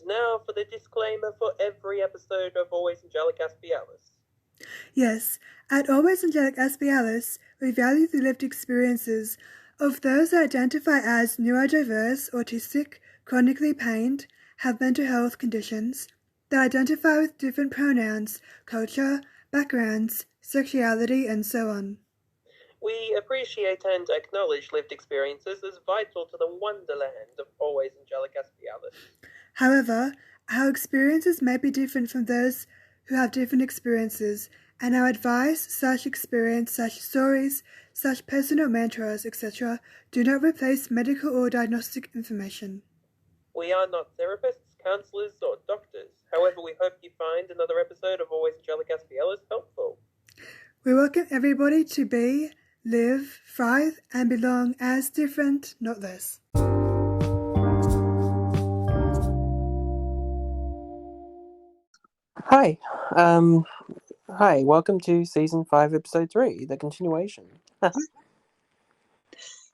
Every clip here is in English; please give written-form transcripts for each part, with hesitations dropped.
now for the disclaimer for every episode of Always Angelic Aspialis. Yes, at Always Angelic Aspialis, we value the lived experiences of those that identify as neurodiverse, autistic, chronically pained, have mental health conditions, that identify with different pronouns, culture, backgrounds, sexuality, and so on. We appreciate and acknowledge lived experiences as vital to the wonderland of Always Angelic Aspialis. However, our experiences may be different from those who have different experiences, and our advice, experience, stories, personal mantras, etc. do not replace medical or diagnostic information. We are not therapists, counsellors, or doctors. However, we hope you find another episode of Always Angelic Aspialis helpful. We welcome everybody to be, live, thrive, and belong as different, not less. Hi. Hi, welcome to Season 5, Episode 3, the continuation.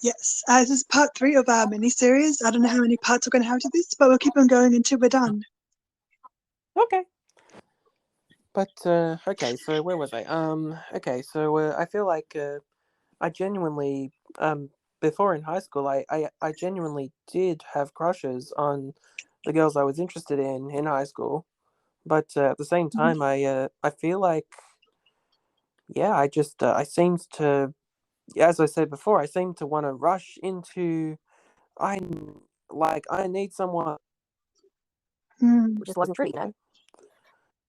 Yes, this is part 3 of our mini-series. I don't know how many parts we're going to have to this, but we'll keep on going until we're done. Okay. But, okay, so where was I? Okay, so I feel like I genuinely, before in high school, I genuinely did have crushes on the girls I was interested in high school. But at the same time, I feel like, yeah, I seemed to, as I said before, I seem to want to rush into, I need someone, which just wasn't true,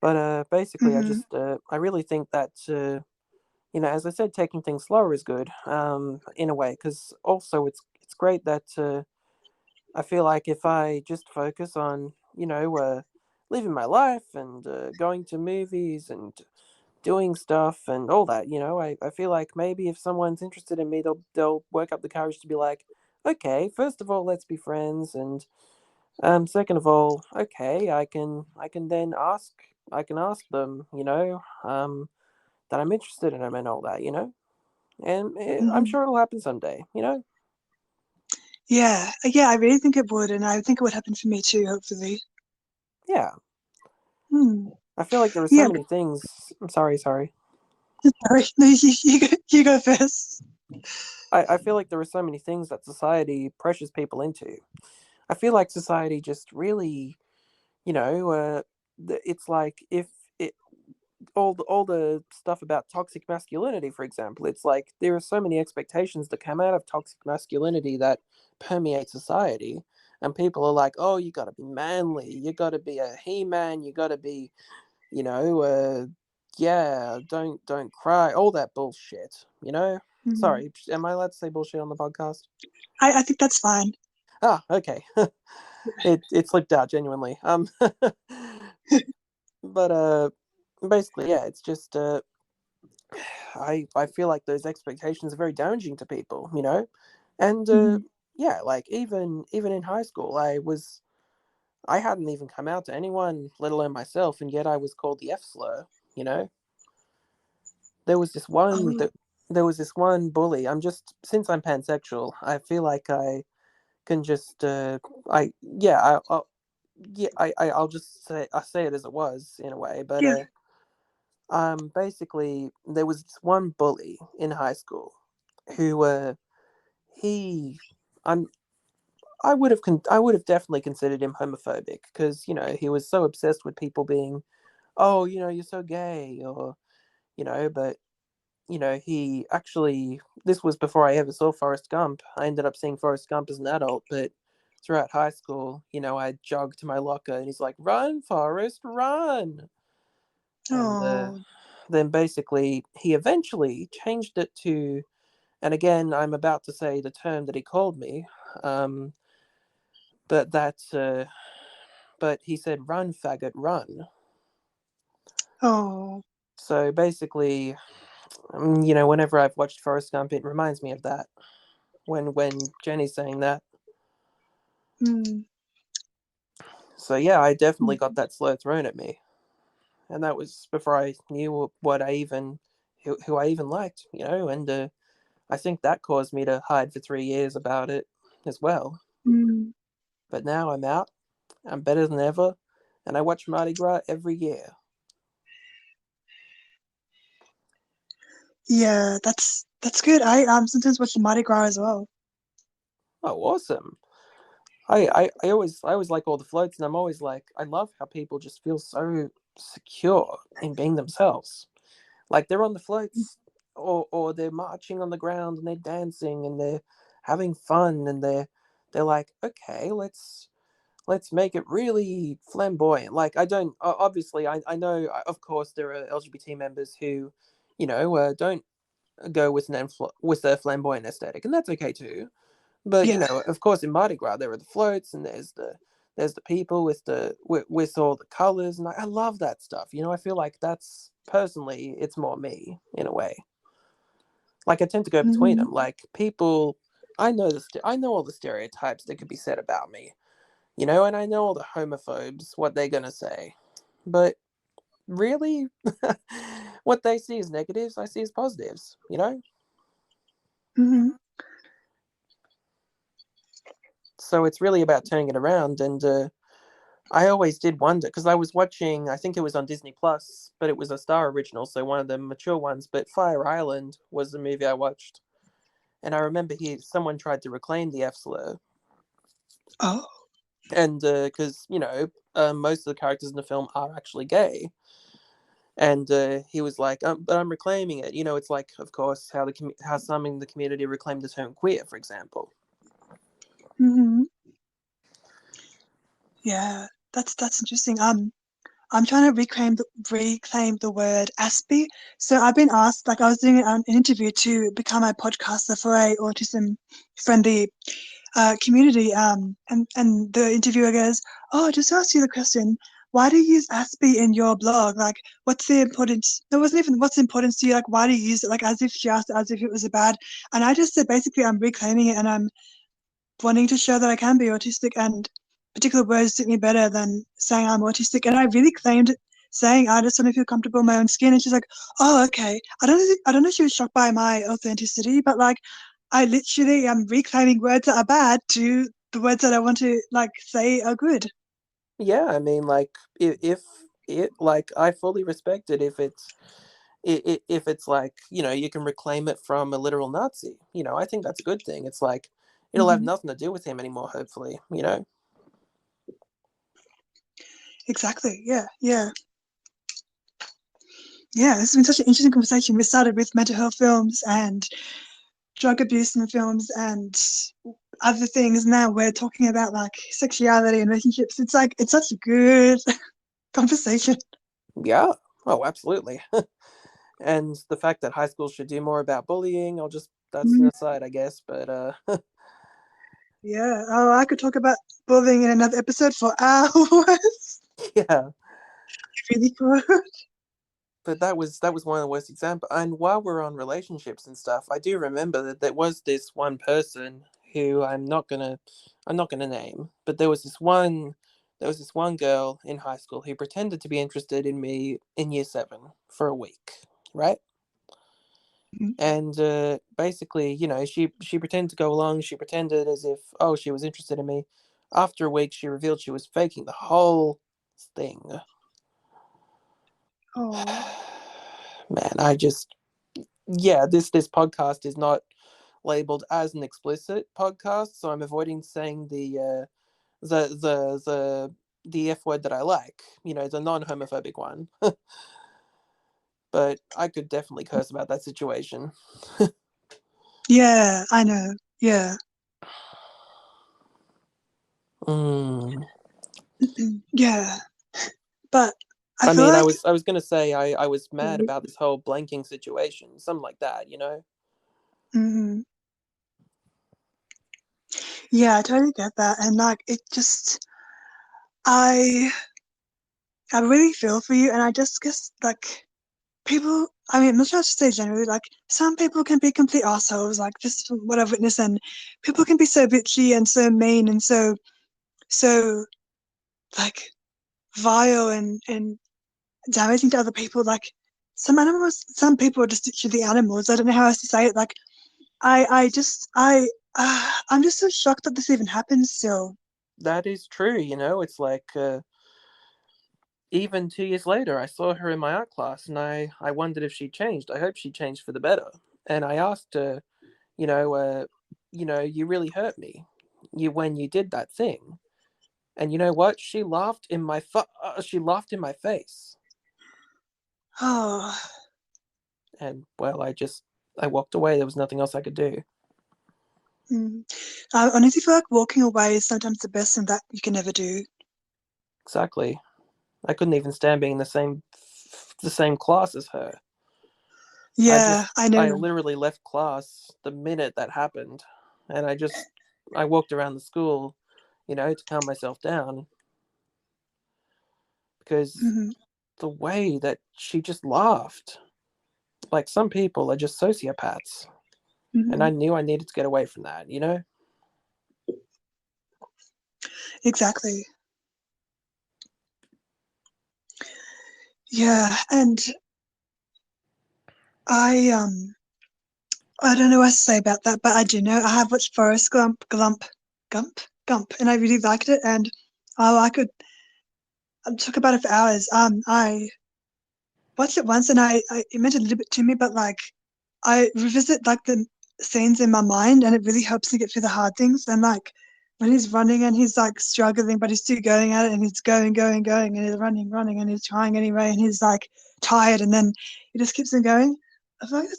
But basically, I really think that, as I said, taking things slower is good, in a way, because also it's great that I feel like if I just focus on, living my life and going to movies and doing stuff and all that, I feel like maybe if someone's interested in me, they'll work up the courage to be like, okay, first of all, let's be friends, and second of all, okay, I can then ask them, that I'm interested in them and all that, and I'm sure it'll happen someday, Yeah, I really think it would, and I think it would happen for me too, hopefully. Yeah. Hmm. I feel like there are so many things. I'm sorry. Sorry, no, you go first. I feel like there are so many things that society pressures people into. I feel like society just really, it's like if it all the stuff about toxic masculinity, for example, it's like there are so many expectations that come out of toxic masculinity that permeate society, and people are like, oh, you got to be manly, you got to be a he-man, you got to be, yeah, don't cry, all that bullshit, Sorry, am I allowed to say bullshit on the podcast? I think that's fine. Ah, okay. it slipped out genuinely. But basically, yeah, it's just I feel like those expectations are very damaging to people, and yeah, like even in high school, I hadn't even come out to anyone, let alone myself, and yet I was called the F slur, There was this one there was this one bully. Since I'm pansexual, I feel like I can just I yeah I'll yeah I'll just say it as it was in a way, but basically there was this one bully in high school who he I'm I would have definitely considered him homophobic, because he was so obsessed with people being, oh, you're so gay, or but he actually, this was before I ever saw Forrest Gump. I ended up seeing Forrest Gump as an adult, but throughout high school, I jogged to my locker and he's like, run, Forrest, run. And then basically he eventually changed it to, and again, I'm about to say the term that he called me, but but he said, run, faggot, run. Oh. So basically, whenever I've watched Forrest Gump, it reminds me of that. When Jenny's saying that. So yeah, I definitely got that slur thrown at me, and that was before I knew what I even who I even liked, and I think that caused me to hide for 3 years about it as well. But now I'm out, I'm better than ever, and I watch Mardi Gras every year. Yeah, that's good. I sometimes watch the Mardi Gras as well. Oh, awesome! I always like all the floats, and I'm always like, I love how people just feel so secure in being themselves. Like they're on the floats, or they're marching on the ground and they're dancing and they're having fun and they're like, okay, let's make it really flamboyant. Like I don't obviously I know of course there are LGBT members who, don't go with with a flamboyant aesthetic, and that's okay too. But Yeah. of course, in Mardi Gras there are the floats and there's the people with all the colors, and I love that stuff. I feel like that's personally it's more me in a way. Like I tend to go between Mm-hmm. them. Like people, I know all the stereotypes that could be said about me, and I know all the homophobes what they're gonna say, but really, what they see as negatives, I see as positives. Mm-hmm. So it's really about turning it around, and I always did wonder because I was watching, I think it was on Disney Plus, but it was a Star original, so one of the mature ones. But Fire Island was the movie I watched, and I remember someone tried to reclaim the F slur, Oh. and because most of the characters in the film are actually gay, and he was like, "But I'm reclaiming it." It's like, of course, how some in the community reclaim the term queer, for example. Mm-hmm. Yeah, that's interesting. I'm trying to reclaim the word Aspie. So I've been asked, like I was doing an interview to become a podcaster for a autism friendly community. And the interviewer goes, "Oh, just to ask you the question, why do you use Aspie in your blog? Like, what's the importance? There wasn't even what's the importance to you. Like, why do you use it? Like, as if she asked, as if it was a bad." And I just said, basically, I'm reclaiming it, and I'm wanting to show that I can be autistic, and particular words suit me better than saying I'm autistic. And I really claimed saying I just want to feel comfortable in my own skin. And she's like, "Oh, okay." I don't know if she was shocked by my authenticity, but like I literally am reclaiming words that are bad to the words that I want to like say are good. Yeah, I mean, like if it like I fully respect it if it's like you can reclaim it from a literal Nazi. I think that's a good thing. It's like it'll have Mm-hmm. nothing to do with him anymore. Hopefully. Exactly. Yeah. Yeah. Yeah. This has been such an interesting conversation. We started with mental health films and drug abuse in films and other things. Now we're talking about like sexuality and relationships. It's like it's such a good conversation. Yeah. Oh, absolutely. And the fact that high schools should do more about bullying, I'll just that's an Mm, aside, I guess. But yeah. Oh, I could talk about bullying in another episode for hours. yeah. Really could. But that was one of the worst examples. And while we're on relationships and stuff, I do remember that there was this one person who I'm not gonna name, but there was this one girl in high school who pretended to be interested in me in year 7 for a week, right? And basically, she pretended to go along. She pretended as if, oh, she was interested in me. After a week, she revealed she was faking the whole thing. Oh. Man, I just yeah, this podcast is not labeled as an explicit podcast, so I'm avoiding saying the F word that I like, the non-homophobic one. But I could definitely curse about that situation. Yeah, I know. Yeah. Mm. Yeah. But I I feel mean, I like was I was gonna say I was mad about this whole blanking situation, something like that. mm, yeah, I totally get that. And like it just I really feel for you and I just guess like people, I mean, I'm not sure how to say generally, like some people can be complete assholes, like just from what I've witnessed, and people can be so bitchy and so mean and so like vile and damaging to other people. Like some people are just literally animals. I don't know how else to say it. Like I'm just so shocked that this even happens still. that is true. It's like even 2 years later, I saw her in my art class, and I wondered if she changed. I hope she changed for the better. And I asked her, you know, uh, you really hurt me, when you did that thing. And you know what? She laughed in my face. Oh, And well, I walked away. There was nothing else I could do. mm. I honestly feel like walking away is sometimes the best thing that you can ever do. Exactly. I couldn't even stand being in the same class as her. Yeah, I I know. literally left class the minute that happened, and I walked around the school, to calm myself down, because Hmm. the way that she just laughed, like, some people are just sociopaths, and I Hmm. knew I needed to get away from that. Exactly. Yeah, and I I don't know what to say about that, but I do know I have watched Forrest Gump, and I really liked it, and I could talk about it for hours. I watched it once, and it meant a little bit to me, but like I revisit like the scenes in my mind, and it really helps me get through the hard things. And like when he's running and he's like struggling, but he's still going at it, and he's going, and he's running, and he's trying anyway, and he's like tired, and then he just keeps on going. I feel like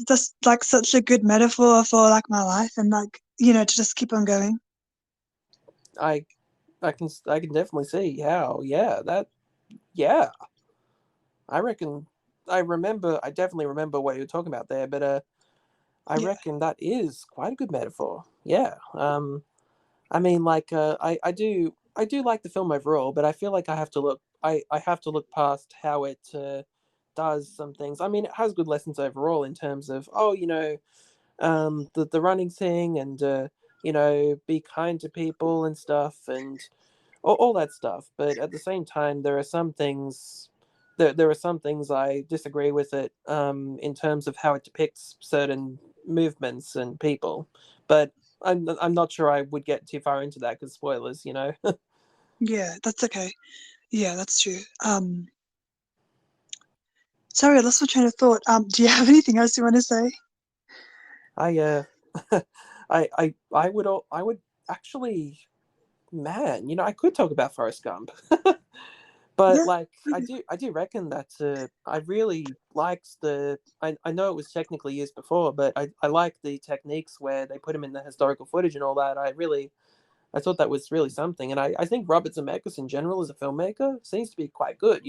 that's like such a good metaphor for like my life, and like to just keep on going. I I can definitely see how. Yeah, yeah. I reckon I definitely remember what you were talking about there, but I Yeah. reckon that is quite a good metaphor. Yeah. I mean, like, I do like the film overall, but I feel like I have to look past how it does some things. I mean, it has good lessons overall in terms of, the running thing, and be kind to people and stuff, and all that stuff. But at the same time, there are some things I disagree with it, in terms of how it depicts certain movements and people. But I'm not sure I would get too far into that because spoilers. Yeah, that's okay. Yeah, that's true. Sorry, I lost my train of thought. Do you have anything else you want to say? I I would actually, man, I could talk about Forrest Gump. But Yeah. like, I Okay. do I do reckon that I really liked I know it was technically used before, but I like the techniques where they put him in the historical footage and all that. I thought that was really something, and I think Robert Zemeckis in general as a filmmaker seems to be quite good.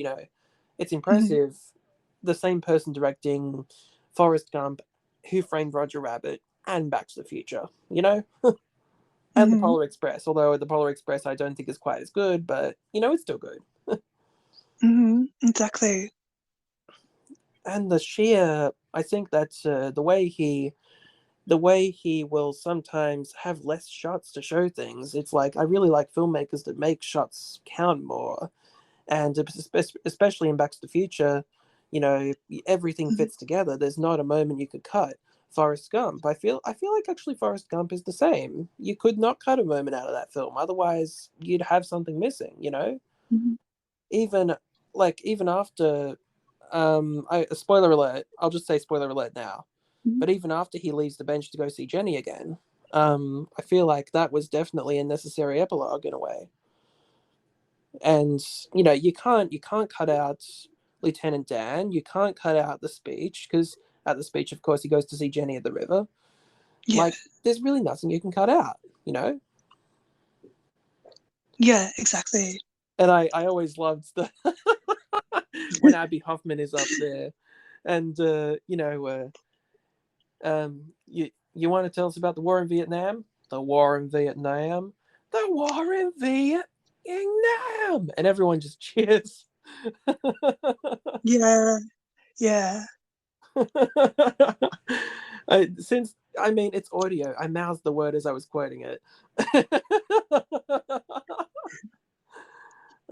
It's Hmm. impressive. The same person directing Forrest Gump, Who Framed Roger Rabbit, and Back to the Future. And the Hmm. Polar Express. Although the Polar Express I don't think is quite as good, but it's still good. Hmm. Exactly. And I think that the way he will sometimes have less shots to show things. It's like, I really like filmmakers that make shots count more, and especially in Back to the Future, everything Hmm. fits together. There's not a moment you could cut. Forrest Gump, I feel like actually Forrest Gump is the same. You could not cut a moment out of that film, otherwise you'd have something missing. Hmm. Even even after, spoiler alert, I'll just say spoiler alert now. Hmm. But even after he leaves the bench to go see Jenny again, I feel like that was definitely a necessary epilogue in a way. And you can't cut out Lieutenant Dan. You can't cut out the speech, because at the speech, of course, he goes to see Jenny at the river. Yeah. Like, there's really nothing you can cut out. Yeah. Exactly. And I always loved the when Abby Hoffman is up there, and you want to tell us about the war in Vietnam? The war in Vietnam? The war in Vietnam! And everyone just cheers. Yeah. Yeah. Since, I mean, it's audio, I mouthed the word as I was quoting it.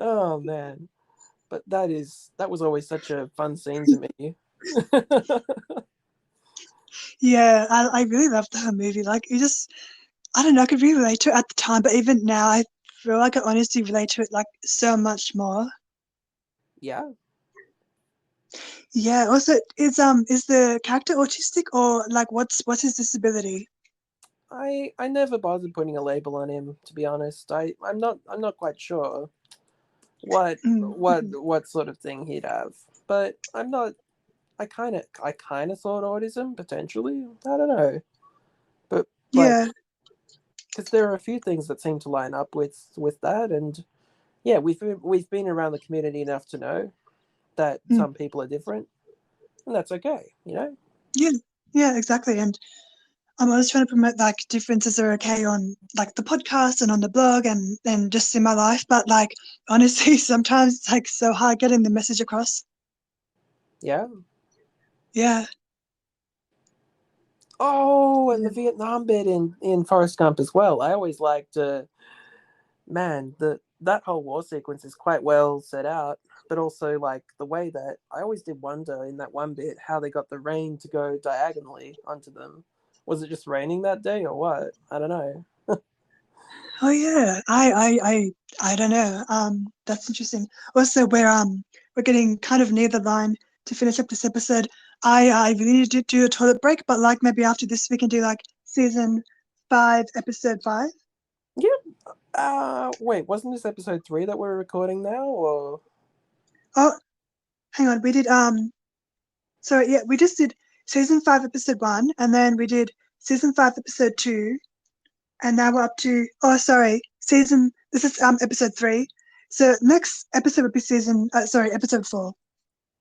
Oh man. But that was always such a fun scene to me. Yeah. I really loved the movie. Like it just I don't know, I could really relate to it at the time, but even now, I feel like I honestly relate to it like so much more. Yeah. Yeah. Also, is the character autistic or like what's his disability? I never bothered putting a label on him, to be honest. I'm not quite sure what Mm, what what sort of thing he'd have. But I'm not I kind of thought autism potentially. I don't know. But like yeah. cuz there are a few things that seem to line up with that, and yeah, we've been around the community enough to know that Mm, some people are different, and that's okay, you know? yeah. Yeah. Exactly. And I'm always trying to promote like differences are okay on like the podcast and on the blog and just in my life. But like honestly, sometimes it's like so hard getting the message across. Yeah. Yeah. Oh, and Yeah. the Vietnam bit in Forrest Gump as well. I always liked man, that whole war sequence is quite well set out, but also like the way that I always did wonder in that one bit how they got the rain to go diagonally onto them. Was it just raining that day or what? I don't know. Oh yeah. I don't know. That's interesting. Also, we're getting kind of near the line to finish up this episode. I really need to do a toilet break, but like maybe after this we can do like season 5, episode 5. Yep. Wait, wasn't this episode 3 that we're recording now, or Oh, hang on. We did so yeah, we just did season 5, episode 1, and then we did season 5, episode 2, and now we're up to season. This is episode 3. So next episode would be episode 4.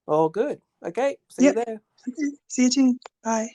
all good? Okay, see you Yep. there. Okay. See you soon. Bye.